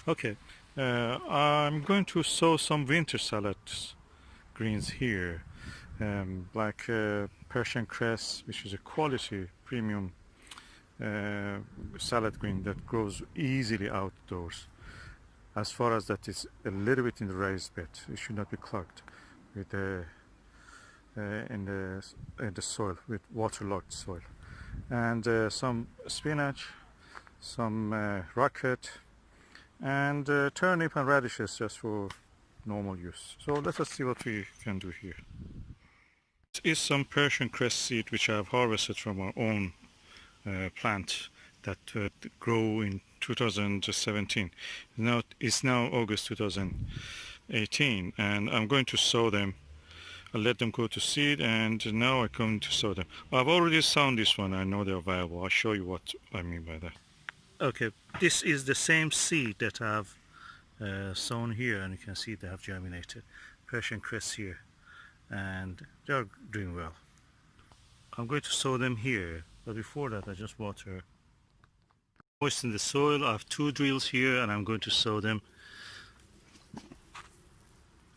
Okay, I'm going to sow some winter salad greens here, like Persian cress, which is a quality premium uh, salad green that grows easily outdoors. As far as that is a little bit in the raised bed, it should not be clogged with in the soil with waterlogged soil, and some spinach, some rocket, and turnip and radishes just for normal use. So let us see what we can do here. This is some Persian cress seed which I have harvested from our own plant that grow in 2017. Now it's now August 2018, and I'm going to sow them. I'll let them go to seed, and now I'm going to sow them. I've already sown this one. I know they're viable. I'll show you what I mean by that. Okay, this is the same seed that I've sown here, and you can see they have germinated. Persian cress here, and they are doing well. I'm going to sow them here, but before that I just water. Moisten the soil. I have 2 drills here, and I'm going to sow them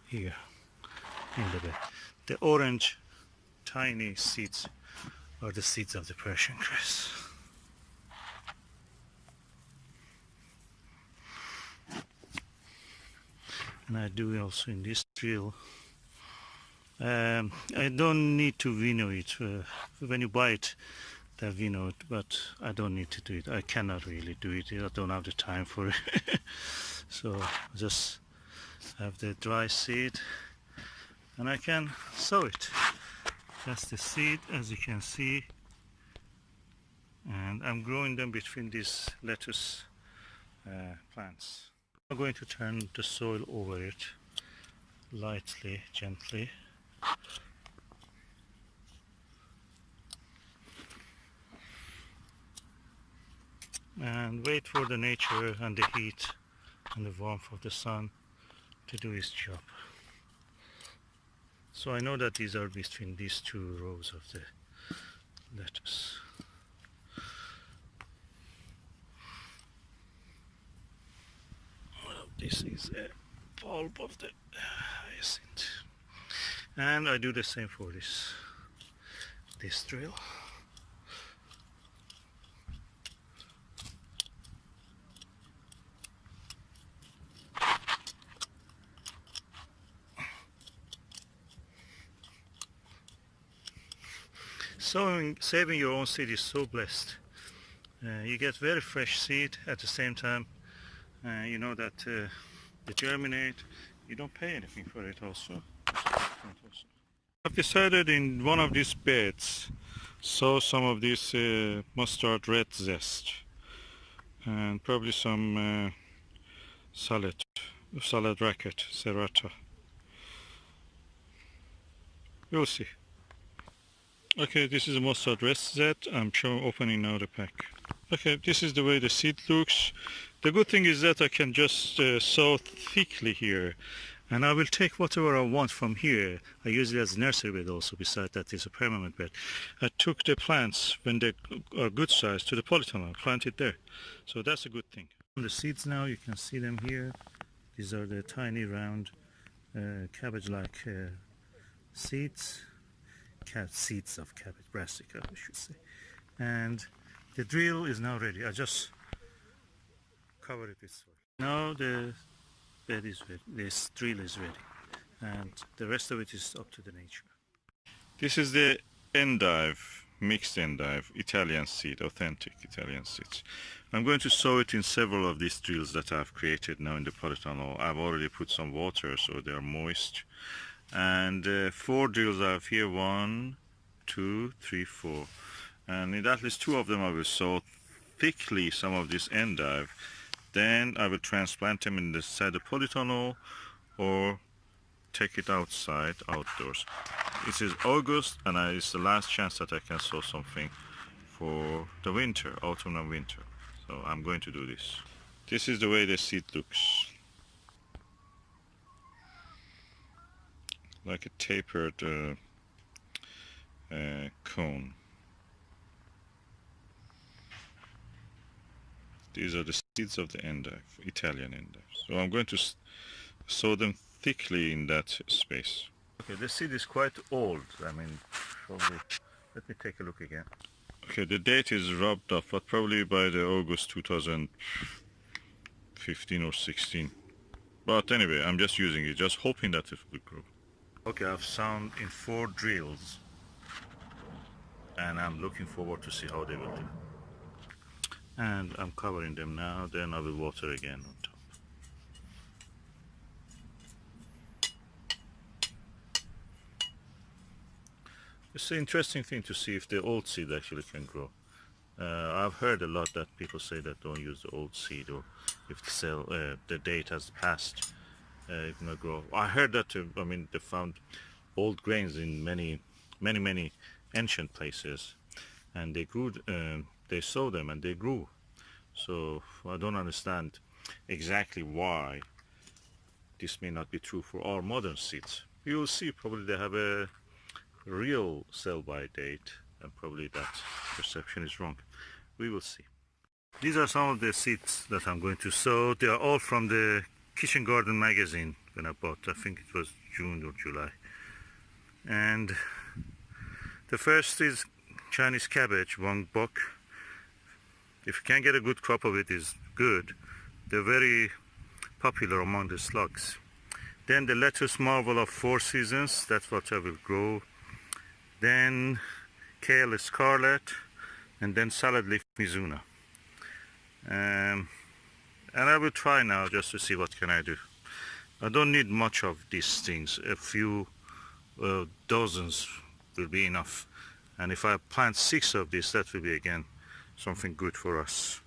here in the bed. The orange tiny seeds are the seeds of the Persian cress. And I do also in this drill. I don't need to winnow it. When you buy it, they winnow it, but I don't need to do it. I cannot really do it. I don't have the time for it. So I just have the dry seed, and I can sow it. That's the seed, as you can see, and I'm growing them between these lettuce plants. I'm going to turn the soil over it lightly, gently. And wait for the nature and the heat and the warmth of the sun to do its job. So I know that these are between these 2 rows of the lettuce. Well, this is a bulb of the hyacinth. And I do the same for this drill. Saving your own seed is so blessed. You get very fresh seed at the same time. You know that they germinate. You don't pay anything for it also. I've decided in one of these beds sow some of this mustard red zest and probably some salad racket, serrata. We'll see. Okay, this is a mustard red zest. I'm opening now the pack. Okay, this is the way the seed looks. The good thing is that I can just sow thickly here, and I will take whatever I want from here. I use it as a nursery bed also. Besides that, it's a permanent bed. I took the plants when they are good size to the polytunnel, planted there. So that's a good thing. On the seeds now, you can see them here. These are the tiny round cabbage-like seeds. Seeds of cabbage, brassica, I should say. And the drill is now ready. I just cover it with soil. Now the bed is ready. This drill is ready, and the rest of it is up to the nature. This is the endive, mixed endive, Italian seed, authentic Italian seeds. I'm going to sow it in several of these drills that I've created now in the polytunnel. I've already put some water so they are moist. And 4 drills I have here, 1, 2, 3, 4. And in at least 2 of them I will sow thickly some of this endive. Then I will transplant them inside the polytunnel or take it outside, outdoors. It is August, and it's the last chance that I can sow something for the winter, autumn and winter. So I'm going to do this. This is the way the seed looks. Like a tapered cone. These are the seeds of the endive, Italian endive. So I'm going to sow them thickly in that space. Okay, the seed is quite old. I mean, probably. Let me take a look again. Okay, the date is rubbed off, but probably by the August 2015 or 16. But anyway, I'm just using it, just hoping that it will grow. Okay, I've sown in 4 drills, and I'm looking forward to see how they will do. And I'm covering them now, then I will water again on top. It's an interesting thing to see if the old seed actually can grow. I've heard a lot that people say that don't use the old seed, or if the date has passed, it will not grow. I heard that I mean, they found old grains in many ancient places, and they grew. They sowed them and they grew. So I don't understand exactly why this may not be true for all modern seeds. You will see probably they have a real sell-by date, and probably that perception is wrong. We will see. These are some of the seeds that I'm going to sow. They are all from the Kitchen Garden magazine when I bought. I think it was June or July. And the first is Chinese cabbage, Wang Bok. If you can get a good crop of it, is good. They're very popular among the slugs. Then the lettuce marvel of 4 seasons, that's what I will grow. Then kale scarlet, and then salad leaf mizuna. And I will try now just to see what can I do. I don't need much of these things. A few dozens will be enough. And if I plant 6 of these, that will be again something good for us.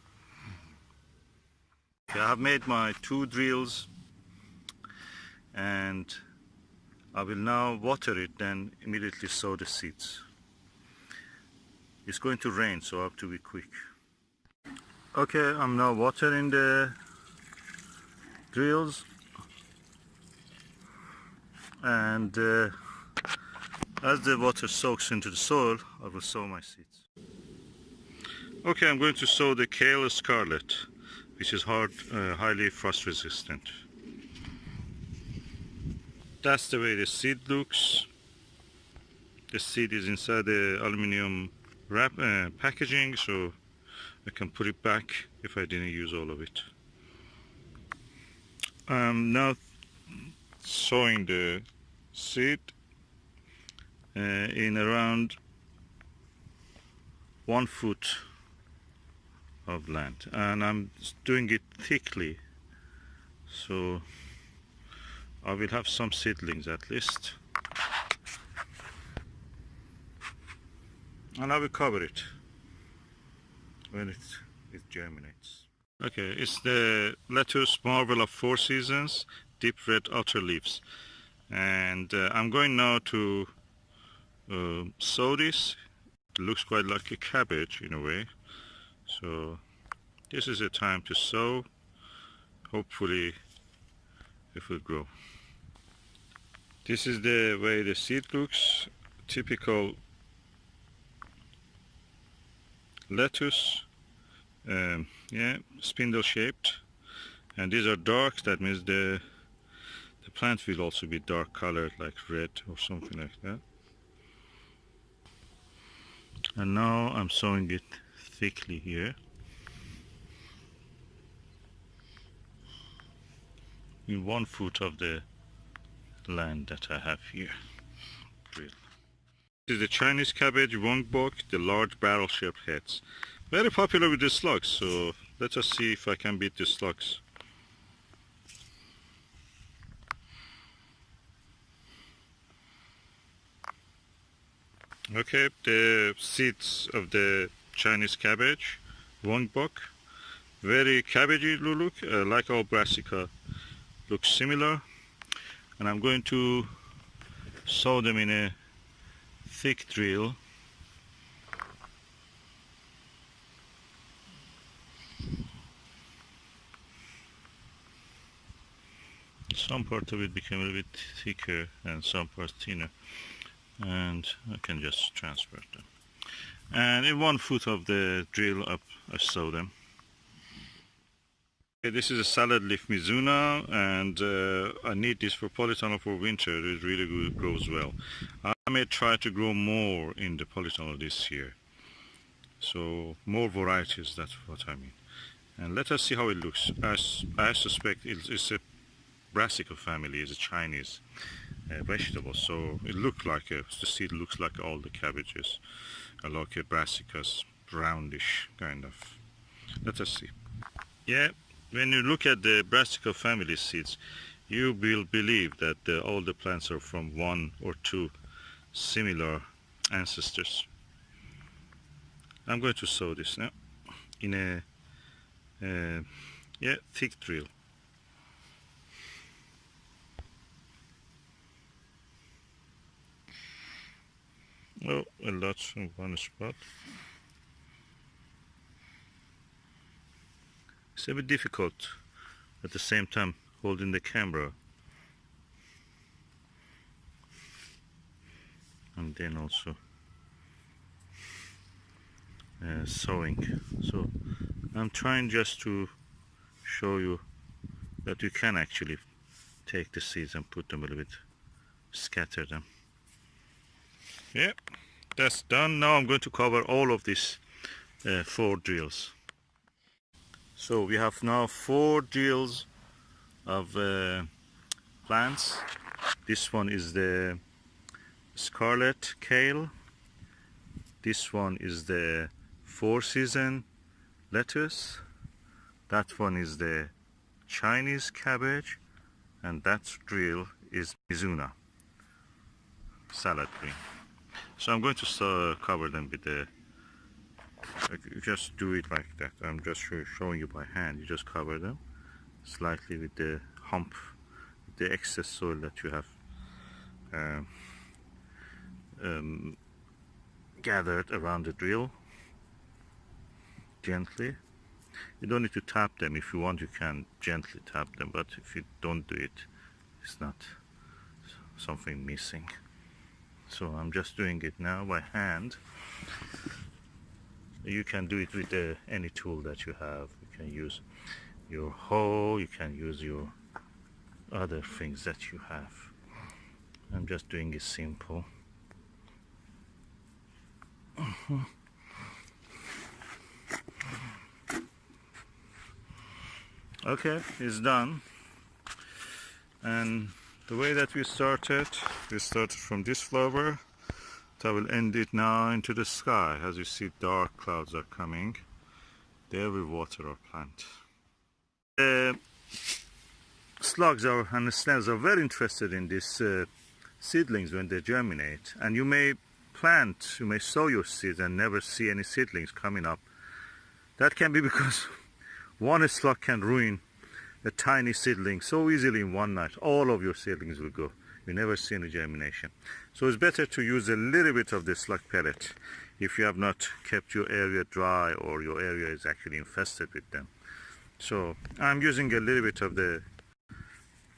Okay, I have made my 2 drills, and I will now water it, then immediately sow the seeds. It's going to rain, so I have to be quick. Okay, I'm now watering the drills, and as the water soaks into the soil, I will sow my seeds. Okay, I'm going to sow the kale scarlet, which is highly frost resistant. That's the way the seed looks. The seed is inside the aluminum wrap packaging, so I can put it back if I didn't use all of it. I'm now sowing the seed in around 1 foot of land, and I'm doing it thickly, so I will have some seedlings at least, and I will cover it when it germinates. Okay, it's the lettuce marvel of 4 seasons, deep red outer leaves, and I'm going now to sow this. It looks quite like a cabbage in a way, so this is a time to sow. Hopefully it will grow. This is the way the seed looks. Typical lettuce, yeah, spindle shaped, and these are dark. That means the plant will also be dark colored, like red or something like that. And now I'm sowing it thickly here in 1 foot of the land that I have here. Drill. This is the Chinese cabbage, Wang Bok, the large barrel-shaped heads. Very popular with the slugs, so let us see if I can beat the slugs. Okay, the seeds of the Chinese cabbage, Wang Bok, very cabbagey look, like our brassica, looks similar. And I'm going to sow them in a thick drill. Some part of it became a little bit thicker and some parts thinner, and I can just transfer them. And in 1 foot of the drill up, I sow them. Okay, this is a salad leaf Mizuna, and I need this for polytunnel for winter. It really good, grows well. I may try to grow more in the polytunnel this year. So more varieties, that's what I mean. And let us see how it looks. I suspect it's a brassica family, it's a Chinese vegetable. So it looks like the seed looks like all the cabbages, like a brassicas, roundish kind of. Let us see. Yeah, when you look at the brassica family seeds, you will believe that all the plants are from one or two similar ancestors. I'm going to sow this now in a thick drill. Oh, a lot in one spot. It's a bit difficult at the same time holding the camera and then also sewing. So I'm trying just to show you that you can actually take the seeds and put them a little bit, scatter them. Yeah, that's done. Now I'm going to cover all of these 4 drills. So we have now 4 drills of plants. This one is the scarlet kale. This one is the 4-season lettuce. That one is the Chinese cabbage, and that drill is Mizuna salad green. So I'm going to cover them with the, just do it like that. I'm just showing you by hand. You just cover them slightly with the hump, the excess soil that you have gathered around the drill, gently. You don't need to tap them. If you want, you can gently tap them, but if you don't do it, it's not something missing. So I'm just doing it now by hand. You can do it with any tool that you have. You can use your hoe, you can use your other things that you have. I'm just doing it simple. Okay, it's done. And the way that we started from this flower. I will end it now into the sky. As you see, dark clouds are coming. There we water our plant. Slugs and the snails are very interested in these seedlings when they germinate. And you may sow your seeds and never see any seedlings coming up. That can be because one slug can ruin a tiny seedling so easily in one night. All of your seedlings will go. You never see any germination. So it's better to use a little bit of the slug pellet if you have not kept your area dry or your area is actually infested with them. So I'm using a little bit of the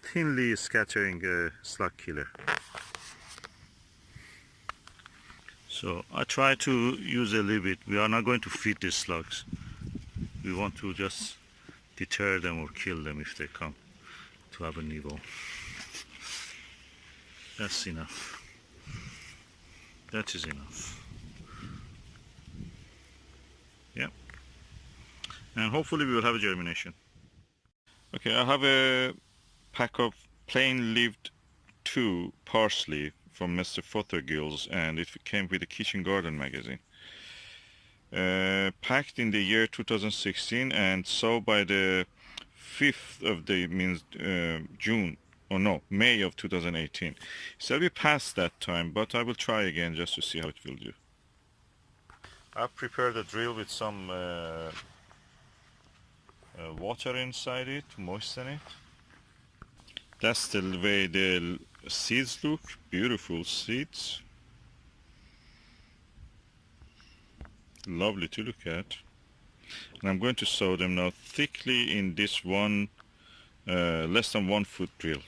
thinly scattering slug killer. So I try to use a little bit. We are not going to feed these slugs. We want to just deter them or kill them if they come to have a nibble. That's enough. That is enough. Yeah. And hopefully we will have a germination. Okay, I have a pack of plain-leaved 2 parsley from Mr. Fothergill's, and it came with a Kitchen Garden magazine. Packed in the year 2016 and sold by the 5th of June. Oh no, May of 2018. So I'll be past that time, but I will try again just to see how it will do. I've prepared a drill with some water inside it to moisten it. That's the way the seeds look. Beautiful seeds. Lovely to look at. And I'm going to sow them now thickly in this one less than 1 foot drill,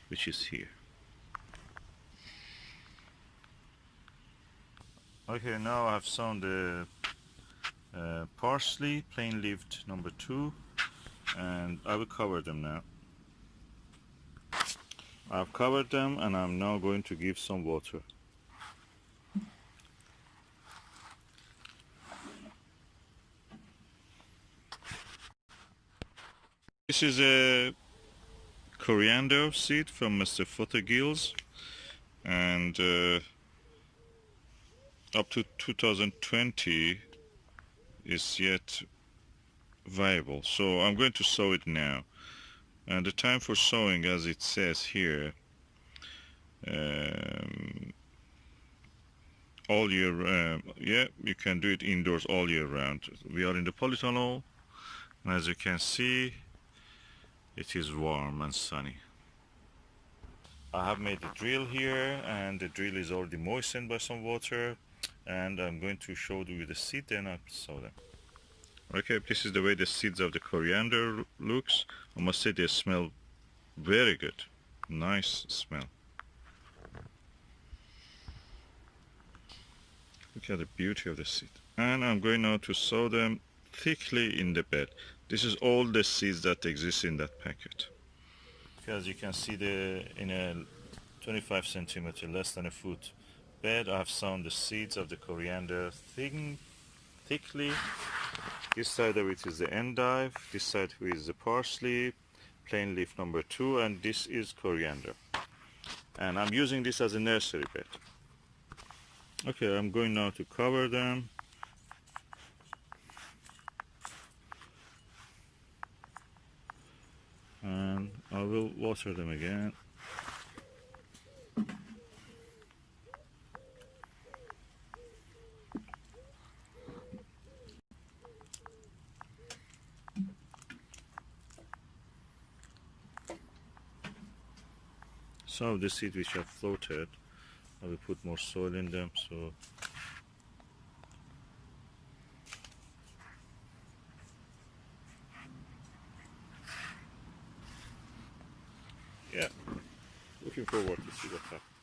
which is here. Okay, now I've sown the parsley, plain leaved number 2, and I will cover them now. I've covered them and I'm now going to give some water. This is a coriander seed from Mr. Fothergill's, and up to 2020 is yet viable. So I'm going to sow it now. And the time for sowing, as it says here, all year, yeah, you can do it indoors all year round. We are in the Polytunnel, and as you can see, it is warm and sunny. I have made the drill here, and the drill is already moistened by some water, and I'm going to show you the seed, then I'll sow them. Okay, this is the way the seeds of the coriander looks. I must say they smell very good. Nice smell. Look at the beauty of the seed. And I'm going now to sow them thickly in the bed. This is all the seeds that exist in that packet. As you can see, in a 25 centimeter, less than a foot bed, I have sown the seeds of the coriander thickly. This side of it is the endive, this side is the parsley, plain leaf number 2, and this is coriander. And I'm using this as a nursery bed. Okay, I'm going now to cover them. And I will water them again. Some of the seeds which have floated, I will put more soil in them, so yeah, looking forward to see what happens.